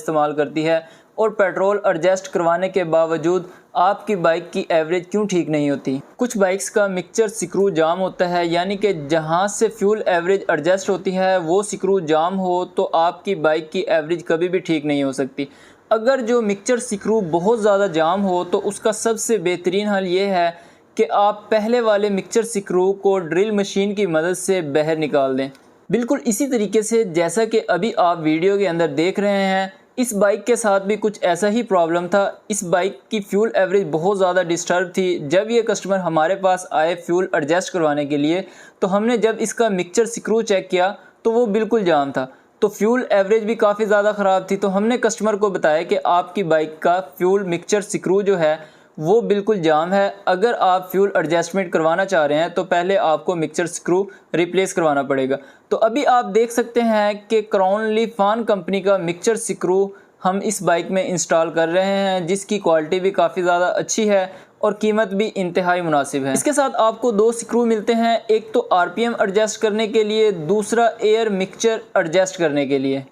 इस्तेमाल करती है और पेट्रोल एडजस्ट करवाने के बावजूद आपकी बाइक की एवरेज क्यों ठीक नहीं होती। कुछ बाइक्स का मिक्सचर स्क्रू जाम होता है, यानी कि जहां से फ्यूल एवरेज एडजस्ट होती है वो स्क्रू जाम हो तो आपकी बाइक की एवरेज कभी भी ठीक नहीं हो सकती। अगर जो मिक्सचर स्क्रू बहुत ज़्यादा जाम हो तो उसका सबसे बेहतरीन हल ये है कि आप पहले वाले मिक्सचर स्क्रू को ड्रिल मशीन की मदद से बाहर निकाल दें। बिल्कुल इसी तरीके से जैसा कि अभी आप वीडियो के अंदर देख रहे हैं, इस बाइक के साथ भी कुछ ऐसा ही प्रॉब्लम था। इस बाइक की फ्यूल एवरेज बहुत ज़्यादा डिस्टर्ब थी। जब ये कस्टमर हमारे पास आए फ्यूल एडजस्ट करवाने के लिए तो हमने जब इसका मिक्सचर स्क्रू चेक किया तो वो बिल्कुल जाम था, तो फ्यूल एवरेज भी काफ़ी ज़्यादा ख़राब थी। तो हमने कस्टमर को बताया कि आपकी बाइक का फ्यूल मिक्सचर स्क्रू जो है वो बिल्कुल जाम है। अगर आप फ्यूल एडजस्टमेंट करवाना चाह रहे हैं तो पहले आपको मिक्सचर स्क्रू रिप्लेस करवाना पड़ेगा। तो अभी आप देख सकते हैं कि क्राउन ली फान कंपनी का मिक्सचर स्क्रू हम इस बाइक में इंस्टॉल कर रहे हैं, जिसकी क्वालिटी भी काफ़ी ज़्यादा अच्छी है और कीमत भी इंतहाई मुनासिब है। इसके साथ आपको दो स्क्रू मिलते हैं, एक तो आरपीएम एडजस्ट करने के लिए, दूसरा एयर मिक्सचर एडजस्ट करने के लिए।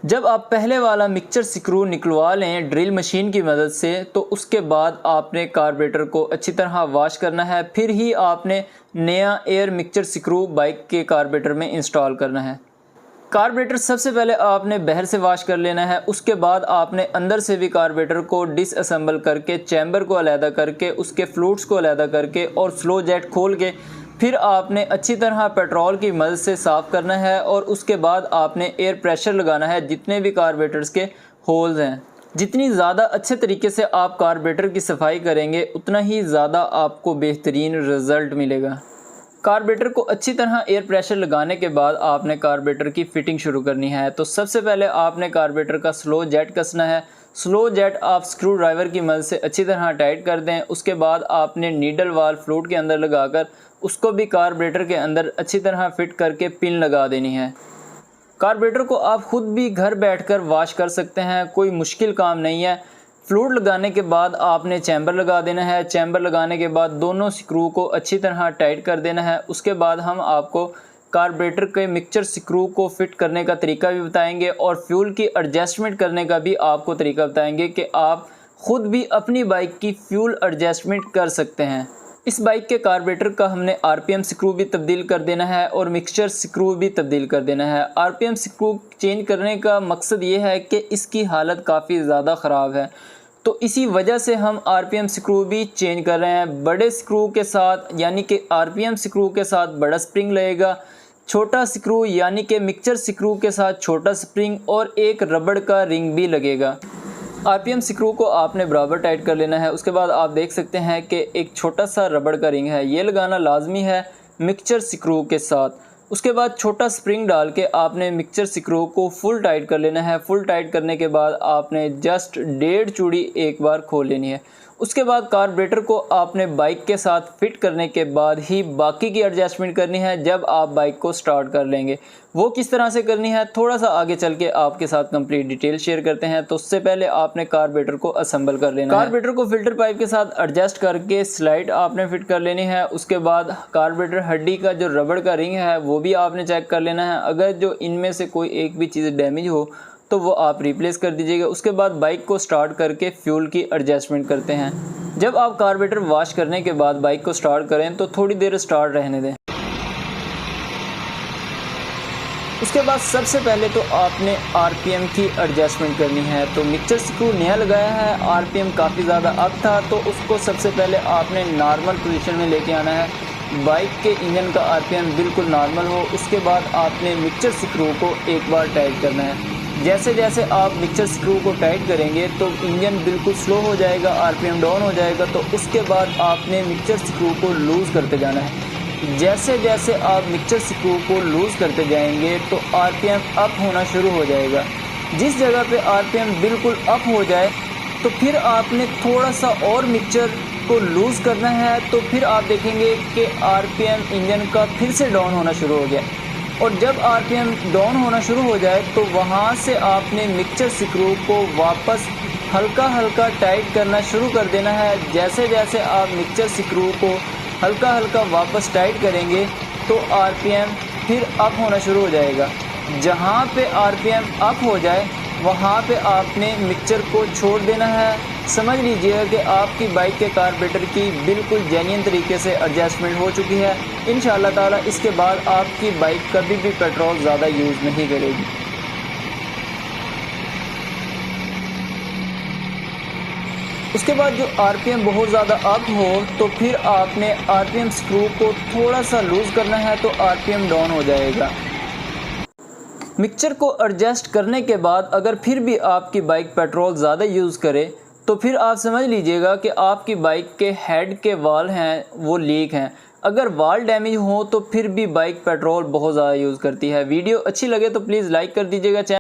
जब आप पहले वाला मिक्सचर स्क्रू निकलवा लें ड्रिल मशीन की मदद से तो उसके बाद आपने कार्बोरेटर को अच्छी तरह वॉश करना है, फिर ही आपने नया एयर मिक्सचर स्क्रू बाइक के कार्बोरेटर में इंस्टॉल करना है। कार्बोरेटर सबसे पहले आपने बाहर से वॉश कर लेना है, उसके बाद आपने अंदर से भी कार्बोरेटर को डिसअसेंबल करके, चैम्बर को अलहदा करके, उसके फ्लूइड्स को अलहदा करके और स्लो जेट खोल के फिर आपने अच्छी तरह पेट्रोल की मदद से साफ़ करना है और उसके बाद आपने एयर प्रेशर लगाना है जितने भी कार्बोरेटर्स के होल्स हैं। जितनी ज़्यादा अच्छे तरीके से आप कार्बोरेटर की सफाई करेंगे उतना ही ज़्यादा आपको बेहतरीन रिज़ल्ट मिलेगा। कार्बोरेटर को अच्छी तरह एयर प्रेशर लगाने के बाद आपने कार्बोरेटर की फ़िटिंग शुरू करनी है। तो सबसे पहले आपने कार्बोरेटर का स्लो जेट कसना है। स्लो जेट आप स्क्रू ड्राइवर की मदद से अच्छी तरह टाइट कर दें। उसके बाद आपने नीडल वाल फ्लूइड के अंदर लगाकर उसको भी कार्बोरेटर के अंदर अच्छी तरह फिट करके पिन लगा देनी है। कार्बोरेटर को आप खुद भी घर बैठकर वॉश कर सकते हैं, कोई मुश्किल काम नहीं है। फ्लूइड लगाने के बाद आपने चैम्बर लगा देना है। चैम्बर लगाने के बाद दोनों स्क्रू को अच्छी तरह टाइट कर देना है। उसके बाद हम आपको कार्बोरेटर के मिक्सचर स्क्रू को फिट करने का तरीका भी बताएंगे और फ्यूल की एडजस्टमेंट करने का भी आपको तरीका बताएंगे कि आप खुद भी अपनी बाइक की फ्यूल एडजस्टमेंट कर सकते हैं। इस बाइक के कार्बोरेटर का हमने आरपीएम स्क्रू भी तब्दील कर देना है और मिक्सचर स्क्रू भी तब्दील कर देना है। आरपीएम स्क्रू चेंज करने का मकसद ये है कि इसकी हालत काफ़ी ज़्यादा ख़राब है, तो इसी वजह से हम आरपीएम स्क्रू भी चेंज कर रहे हैं। बड़े स्क्रू के साथ यानी कि आरपीएम स्क्रू के साथ बड़ा स्प्रिंग लगेगा, छोटा स्क्रू यानी कि मिक्सचर स्क्रू के साथ छोटा स्प्रिंग और एक रबड़ का रिंग भी लगेगा। आरपीएम स्क्रू को आपने बराबर टाइट कर लेना है। उसके बाद आप देख सकते हैं कि एक छोटा सा रबड़ का रिंग है, ये लगाना लाजमी है मिक्सचर स्क्रू के साथ। उसके बाद छोटा स्प्रिंग डाल के आपने मिक्सचर स्क्रू को फुल टाइट कर लेना है। फुल टाइट करने के बाद आपने जस्ट 1.5 चूड़ी एक बार खोल लेनी है। उसके बाद कार्बोरेटर को आपने बाइक के साथ फिट करने के बाद ही बाकी की एडजस्टमेंट करनी है जब आप बाइक को स्टार्ट कर लेंगे। वो किस तरह से करनी है थोड़ा सा आगे चल के आपके साथ कंप्लीट डिटेल शेयर करते हैं। तो उससे पहले आपने कार्बोरेटर को असेंबल कर लेना है। कार्बोरेटर को फिल्टर पाइप के साथ एडजस्ट करके स्लाइड आपने फिट कर लेनी है। उसके बाद कार्बोरेटर हड्डी का जो रबड़ का रिंग है वो भी आपने चेक कर लेना है। अगर जो इनमें से कोई एक भी चीज़ डैमेज हो तो वो आप रिप्लेस कर दीजिएगा। उसके बाद बाइक को स्टार्ट करके फ्यूल की एडजस्टमेंट करते हैं। जब आप कार्बोरेटर वॉश करने के बाद बाइक को स्टार्ट करें तो थोड़ी देर स्टार्ट रहने दें। उसके बाद सबसे पहले तो आपने आरपीएम की एडजस्टमेंट करनी है। तो मिक्सचर स्क्रू नया लगाया है, आरपीएम काफ़ी ज़्यादा अप था तो उसको सबसे पहले आपने नॉर्मल पोजीशन में लेके आना है। बाइक के इंजन का आरपीएम बिल्कुल नॉर्मल हो। उसके बाद आपने मिक्सचर स्क्रू को एक बार टाइट करना है। जैसे जैसे आप मिक्सचर स्क्रू को टाइट करेंगे तो इंजन बिल्कुल स्लो हो जाएगा, आरपीएम डाउन हो जाएगा। तो उसके बाद आपने मिक्सचर स्क्रू को लूज़ करते जाना है। जैसे जैसे आप मिक्सचर स्क्रू को लूज़ करते जाएंगे तो आरपीएम अप होना शुरू हो जाएगा। जिस जगह पे आरपीएम बिल्कुल अप हो जाए तो फिर आपने थोड़ा सा और मिक्सचर को लूज़ करना है। तो फिर आप देखेंगे कि आरपीएम इंजन का फिर से डाउन होना शुरू हो गया। और जब आरपीएम डाउन होना शुरू हो जाए तो वहाँ से आपने मिक्सचर स्क्रू को वापस हल्का हल्का टाइट करना शुरू कर देना है। जैसे जैसे आप मिक्सचर स्क्रू को हल्का हल्का वापस टाइट करेंगे तो आरपीएम फिर अप होना शुरू हो जाएगा। जहाँ पे आरपीएम अप हो जाए वहाँ पे आपने मिक्सचर को छोड़ देना है। समझ लीजिएगा कि आपकी बाइक के कार्बोरेटर की बिल्कुल जेन्युइन तरीके से एडजस्टमेंट हो चुकी है। इंशाअल्लाह ताला इसके बाद आपकी बाइक कभी भी पेट्रोल ज़्यादा यूज़ नहीं करेगी। उसके बाद जो आरपीएम बहुत ज़्यादा अप हो तो फिर आपने आरपीएम स्क्रू को थोड़ा सा लूज़ करना है तो आरपीएम डाउन हो जाएगा। मिक्सचर को एडजस्ट करने के बाद अगर फिर भी आपकी बाइक पेट्रोल ज़्यादा यूज़ करे तो फिर आप समझ लीजिएगा कि आपकी बाइक के हेड के वाल हैं वो लीक हैं। अगर वाल डैमेज हो तो फिर भी बाइक पेट्रोल बहुत ज़्यादा यूज़ करती है। वीडियो अच्छी लगे तो प्लीज़ लाइक कर दीजिएगा।